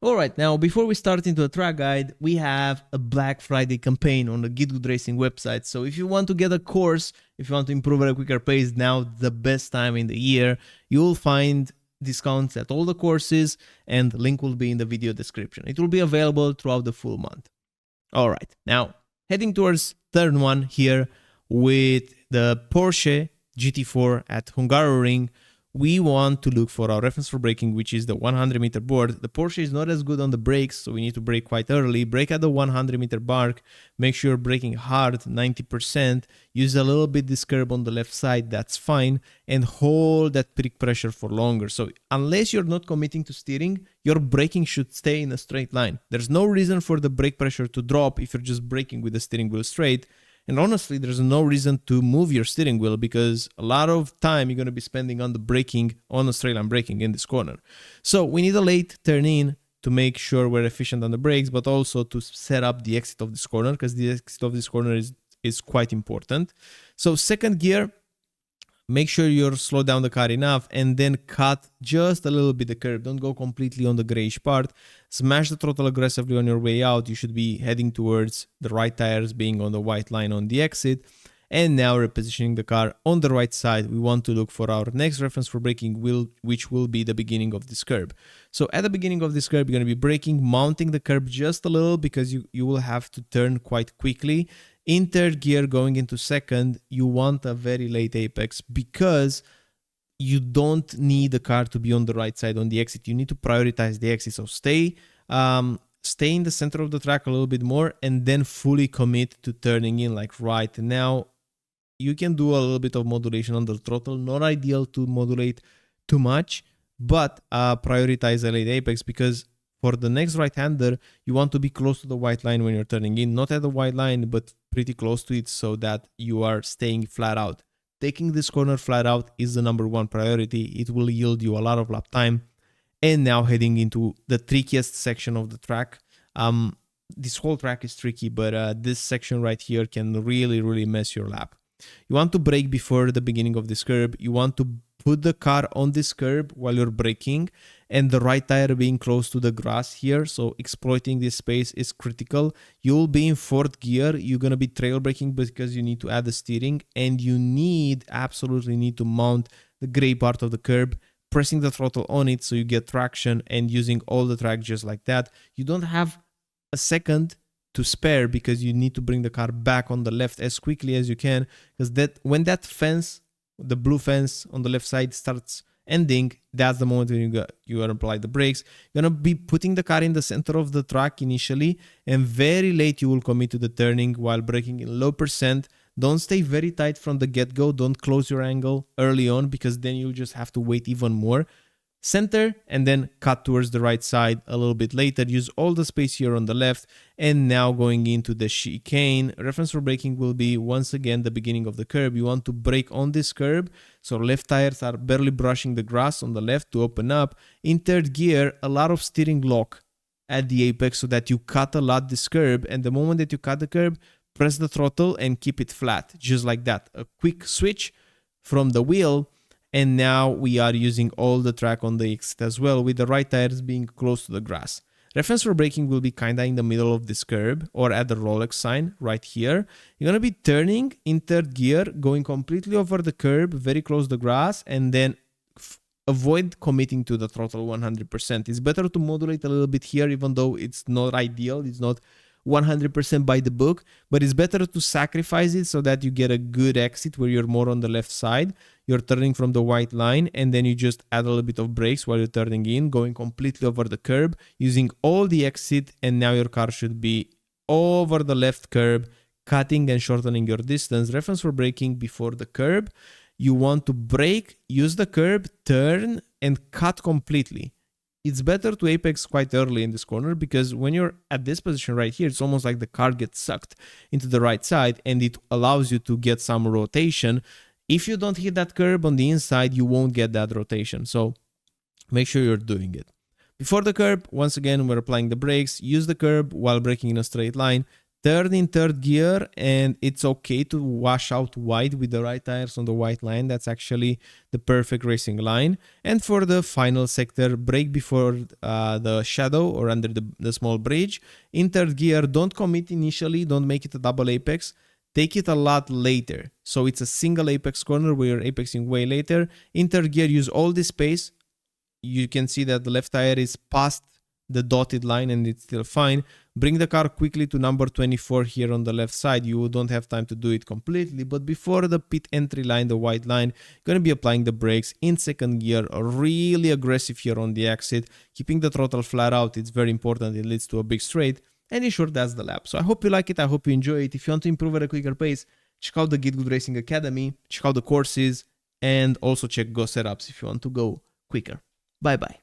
Alright, now before we start into the track guide, we have a Black Friday campaign on the GITGUD Racing website. So if you want to get a course, if you want to improve at a quicker pace, now the best time in the year. You'll find discounts at all the courses and the link will be in the video description. It will be available throughout the full month. Alright, now heading towards turn 1 here with the Porsche GT4 at Hungaroring. We want to look for our reference for braking, which is the 100-meter board. The Porsche is not as good on the brakes, so we need to brake quite early. Brake at the 100-meter mark. Make sure you're braking hard, 90%. Use a little bit this curb on the left side, that's fine. And hold that brake pressure for longer. So unless you're not committing to steering, your braking should stay in a straight line. There's no reason for the brake pressure to drop if you're just braking with the steering wheel straight. And honestly, there's no reason to move your steering wheel because a lot of time you're going to be spending on the braking, on the straight line braking in this corner. So we need a late turn in to make sure we're efficient on the brakes, but also to set up the exit of this corner because the exit of this corner is quite important. So second gear, make sure you're slow down the car enough and then cut just a little bit the curb. Don't go completely on the grayish part. Smash the throttle aggressively on your way out. You should be heading towards the right tires being on the white line on the exit. And now repositioning the car on the right side, we want to look for our next reference for braking wheel, which will be the beginning of this curb. So at the beginning of this curb, you're going to be braking, mounting the curb just a little because you will have to turn quite quickly. In third gear, going into second, you want a very late apex because you don't need the car to be on the right side on the exit. You need to prioritize the exit. So stay in the center of the track a little bit more and then fully commit to turning in like right now. You can do a little bit of modulation on the throttle. Not ideal to modulate too much, but prioritize a late apex because for the next right-hander, you want to be close to the white line when you're turning in. Not at the white line, but pretty close to it so that you are staying flat out. Taking this corner flat out is the #1 priority. It will yield you a lot of lap time. And now heading into the trickiest section of the track. This whole track is tricky, but this section right here can really mess your lap. You want to brake before the beginning of this curb. You want to put the car on this curb while you're braking and the right tire being close to the grass here. So exploiting this space is critical. You'll be in fourth gear. You're going to be trail braking because you need to add the steering and you absolutely need to mount the gray part of the curb, pressing the throttle on it so you get traction and using all the track just like that. You don't have a second to spare because you need to bring the car back on the left as quickly as you can because when that fence, the blue fence on the left side starts ending, that's the moment when you gotta apply the brakes. You're gonna be putting the car in the center of the track initially and very late you will commit to the turning while braking in low percent. Don't stay very tight from the get-go. Don't close your angle early on because then you'll just have to wait even more. Center and then cut towards the right side a little bit later. Use all the space here on the left and now going into the chicane. Reference for braking will be once again the beginning of the curb. You want to brake on this curb so left tires are barely brushing the grass on the left to open up. In third gear, a lot of steering lock at the apex so that you cut a lot this curb, and the moment that you cut the curb, press the throttle and keep it flat just like that. A quick switch from the wheel. And now we are using all the track on the exit as well with the right tires being close to the grass. Reference for braking will be kinda in the middle of this curb or at the Rolex sign right here. You're gonna be turning in third gear, going completely over the curb, very close to the grass, and then avoid committing to the throttle 100%. It's better to modulate a little bit here even though it's not ideal, it's not 100% by the book, but it's better to sacrifice it so that you get a good exit where you're more on the left side. You're turning from the white line and then you just add a little bit of brakes while you're turning in, going completely over the curb, using all the exit, and now your car should be over the left curb, cutting and shortening your distance. Reference for braking before the curb. You want to brake, use the curb, turn, and cut completely. It's better to apex quite early in this corner because when you're at this position right here, it's almost like the car gets sucked into the right side and it allows you to get some rotation. If you don't hit that curb on the inside, you won't get that rotation. So make sure you're doing it. Before the curb, once again, we're applying the brakes. Use the curb while braking in a straight line. Turn in third gear, and it's okay to wash out wide with the right tires on the white line. That's actually the perfect racing line. And for the final sector, brake before the shadow or under the small bridge. In third gear, don't commit initially, don't make it a double apex. Take it a lot later. So it's a single apex corner where you're apexing way later. In third gear, use all this space. You can see that the left tire is past the dotted line and it's still fine. Bring the car quickly to number 24 here on the left side. You don't have time to do it completely, but before the pit entry line, the white line, going to be applying the brakes in second gear, really aggressive here on the exit, keeping the throttle flat out. It's very important. It leads to a big straight, and in short, that's the lap. So I hope you like it. I hope you enjoy it. If you want to improve at a quicker pace, check out the GitGUD Racing Academy, check out the courses, and also check Go Setups if you want to go quicker. Bye bye.